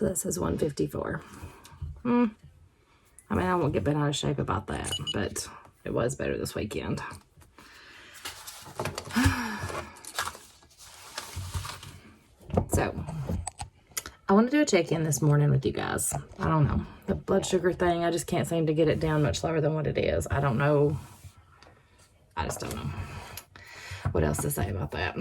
So that says 154. I mean, I won't get bent out of shape about that, but it was better this weekend. So, I want to do a check-in this morning with you guys. I don't know. The blood sugar thing, I just can't seem to get it down much lower than what it is. I don't know. I just don't know what else to say about that.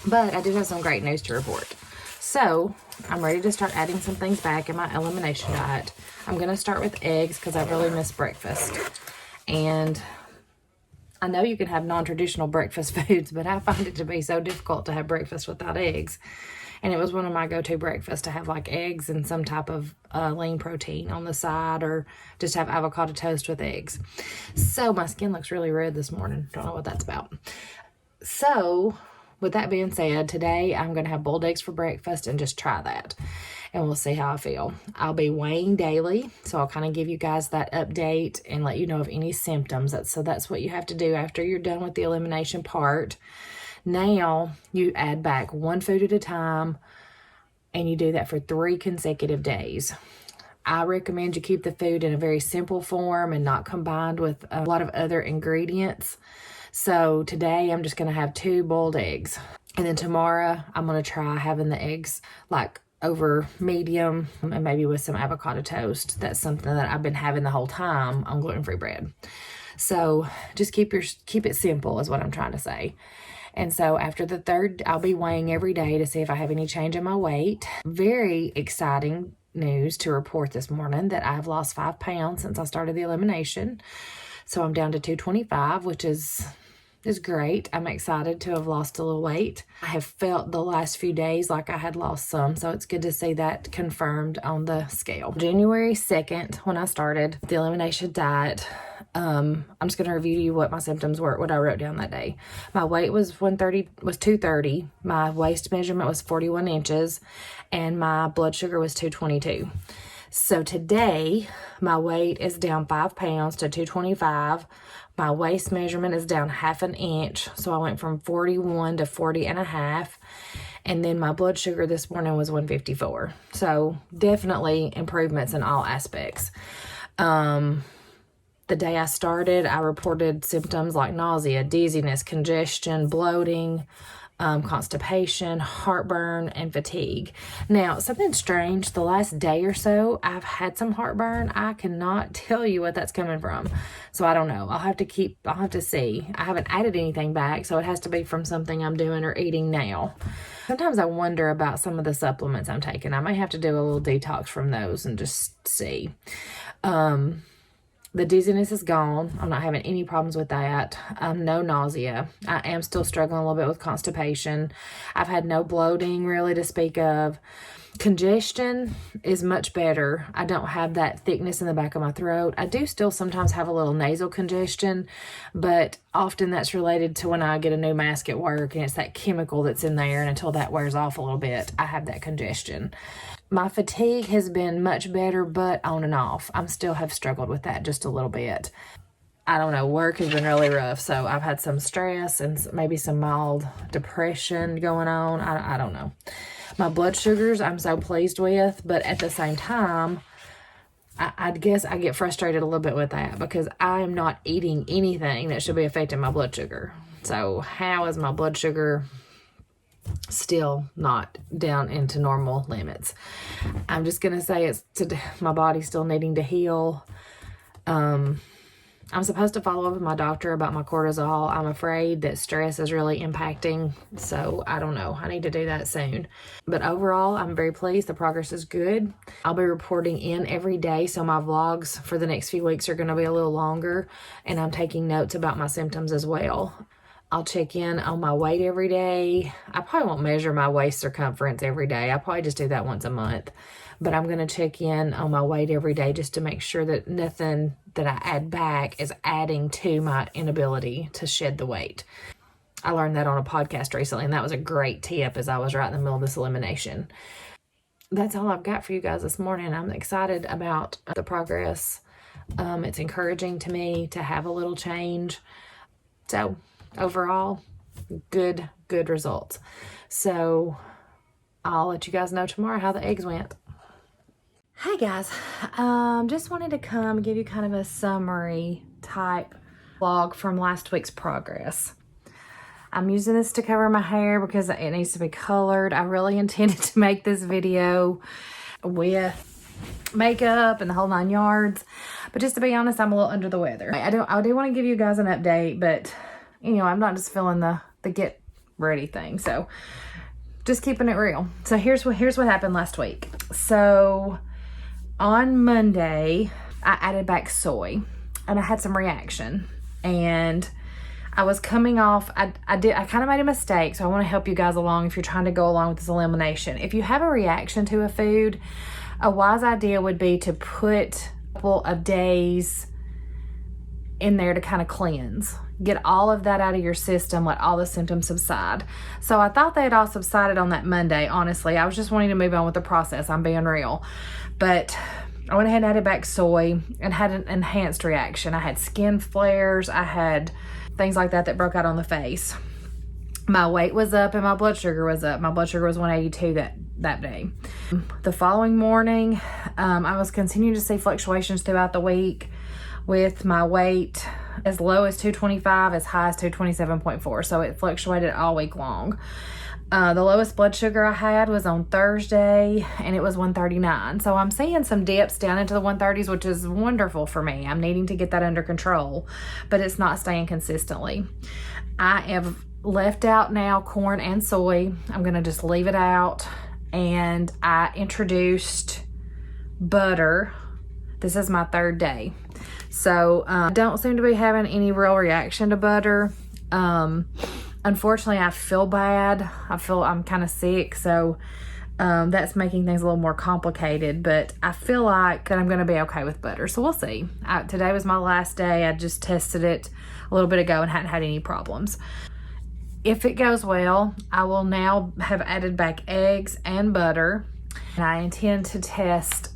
But I do have some great news to report. So, I'm ready to start adding some things back in my elimination diet. I'm going to start with eggs because I really miss breakfast. And I know you can have non-traditional breakfast foods, but I find it to be so difficult to have breakfast without eggs. And it was one of my go-to breakfasts to have like eggs and some type of lean protein on the side, or just have avocado toast with eggs. So my skin looks really red this morning. Don't know what that's about. So with that being said, today I'm going to have boiled eggs for breakfast and just try that. And we'll see how I feel. I'll be weighing daily, so I'll kind of give you guys that update and let you know of any symptoms. So that's what you have to do after you're done with the elimination part. Now you add back one food at a time, and you do that for 3 consecutive days. I recommend you keep the food in a very simple form and not combined with a lot of other ingredients. So today I'm just going to have 2 boiled eggs. And then tomorrow I'm going to try having the eggs like over medium and maybe with some avocado toast. That's something that I've been having the whole time on gluten-free bread. So just keep it simple is what I'm trying to say. And so after the 3rd, I'll be weighing every day to see if I have any change in my weight. Very exciting news to report this morning that I've lost 5 pounds since I started the elimination. So I'm down to 225, which is great. I'm excited to have lost a little weight. I have felt the last few days like I had lost some, so it's good to see that confirmed on the scale. January 2nd, when I started the elimination diet, I'm just going to review you what my symptoms were, what I wrote down that day. My weight was 230. My waist measurement was 41 inches, and my blood sugar was 222. So today, my weight is down 5 pounds to 225. My waist measurement is down 1/2 inch. So I went from 41 to 40.5. And then my blood sugar this morning was 154. So definitely improvements in all aspects. The day I started, I reported symptoms like nausea, dizziness, congestion, bloating, constipation, heartburn, and fatigue. Now, something strange, the last day or so, I've had some heartburn. I cannot tell you what that's coming from. So I don't know. I'll have to see. I haven't added anything back, so it has to be from something I'm doing or eating now. Sometimes I wonder about some of the supplements I'm taking. I may have to do a little detox from those and just see. The dizziness is gone. I'm not having any problems with that. No nausea. I am still struggling a little bit with constipation. I've had no bloating really to speak of. Congestion is much better. I don't have that thickness in the back of my throat. I do still sometimes have a little nasal congestion, but often that's related to when I get a new mask at work and it's that chemical that's in there, and until that wears off a little bit, I have that congestion. My fatigue has been much better, but on and off. I still have struggled with that just a little bit. I don't know, work has been really rough, so I've had some stress and maybe some mild depression going on. I don't know. My blood sugars I'm so pleased with, but at the same time, I guess I get frustrated a little bit with that because I am not eating anything that should be affecting my blood sugar. So how is my blood sugar still not down into normal limits? I'm just going to say my body's still needing to heal. I'm supposed to follow up with my doctor about my cortisol. I'm afraid that stress is really impacting, so I don't know. I need to do that soon. But overall, I'm very pleased. The progress is good. I'll be reporting in every day, so my vlogs for the next few weeks are going to be a little longer, and I'm taking notes about my symptoms as well. I'll check in on my weight every day. I probably won't measure my waist circumference every day. I'll probably just do that once a month. But I'm going to check in on my weight every day just to make sure that nothing that I add back is adding to my inability to shed the weight. I learned that on a podcast recently, and that was a great tip as I was right in the middle of this elimination. That's all I've got for you guys this morning. I'm excited about the progress. It's encouraging to me to have a little change. So overall, good results. So I'll let you guys know tomorrow how the eggs went. Hey guys, just wanted to come give you kind of a summary type vlog from last week's progress. I'm using this to cover my hair because it needs to be colored. I really intended to make this video with makeup and the whole 9 yards, but just to be honest, I'm a little under the weather. I do want to give you guys an update, but you know, I'm not just feeling the get ready thing, so just keeping it real. So here's what happened last week. So on Monday, I added back soy, and I had some reaction, and I was coming off, I kind of made a mistake, so I want to help you guys along if you're trying to go along with this elimination. If you have a reaction to a food, a wise idea would be to put a couple of days in there to kind of cleanse. Get all of that out of your system, let all the symptoms subside. So I thought they had all subsided on that Monday, honestly. I was just wanting to move on with the process, I'm being real. But I went ahead and added back soy and had an enhanced reaction. I had skin flares, I had things like that broke out on the face. My weight was up and my blood sugar was up. My blood sugar was 182 that day. The following morning, I was continuing to see fluctuations throughout the week with my weight as low as 225, as high as 227.4. So it fluctuated all week long. The lowest blood sugar I had was on Thursday, and it was 139. So I'm seeing some dips down into the 130s, which is wonderful for me. I'm needing to get that under control, but it's not staying consistently. I have left out now corn and soy. I'm going to just leave it out. And I introduced butter. This is my 3rd day. So I don't seem to be having any real reaction to butter. Unfortunately, I feel bad. I'm kind of sick, so that's making things a little more complicated, but I feel like that I'm going to be okay with butter, so we'll see. Today was my last day. I just tested it a little bit ago and hadn't had any problems. If it goes well, I will now have added back eggs and butter, and I intend to test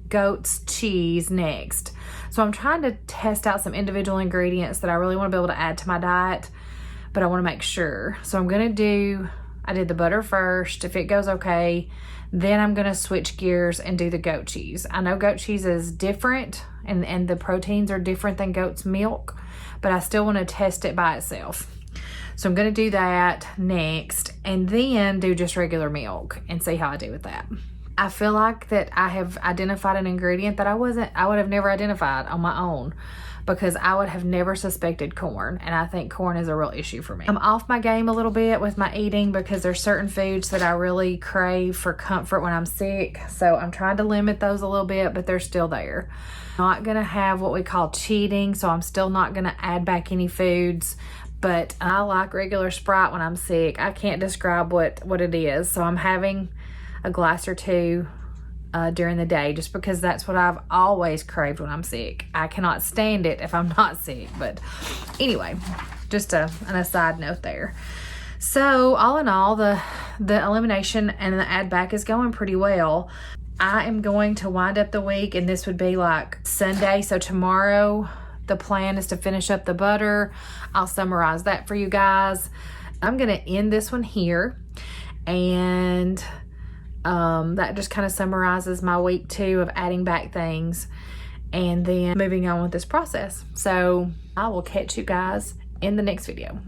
goat's cheese next. So I'm trying to test out some individual ingredients that I really want to be able to add to my diet, but I want to make sure. So I did the butter first. If it goes okay, then I'm going to switch gears and do the goat cheese. I know goat cheese is different and the proteins are different than goat's milk, but I still want to test it by itself. So I'm going to do that next and then do just regular milk and see how I do with that. I feel like that I have identified an ingredient that I would have never identified on my own, because I would have never suspected corn, and I think corn is a real issue for me. I'm off my game a little bit with my eating because there's certain foods that I really crave for comfort when I'm sick, so I'm trying to limit those a little bit, but they're still there. I'm not gonna have what we call cheating, so I'm still not gonna add back any foods, but I like regular Sprite when I'm sick. I can't describe what it is, so I'm having a glass or two during the day, just because that's what I've always craved when I'm sick. I cannot stand it if I'm not sick, but anyway, just an aside note there. So all in all, the elimination and the add back is going pretty well. I am going to wind up the week, and this would be like Sunday. So tomorrow the plan is to finish up the butter. I'll summarize that for you guys. I'm going to end this one here, and that just kind of summarizes my week 2 of adding back things and then moving on with this process. So I will catch you guys in the next video.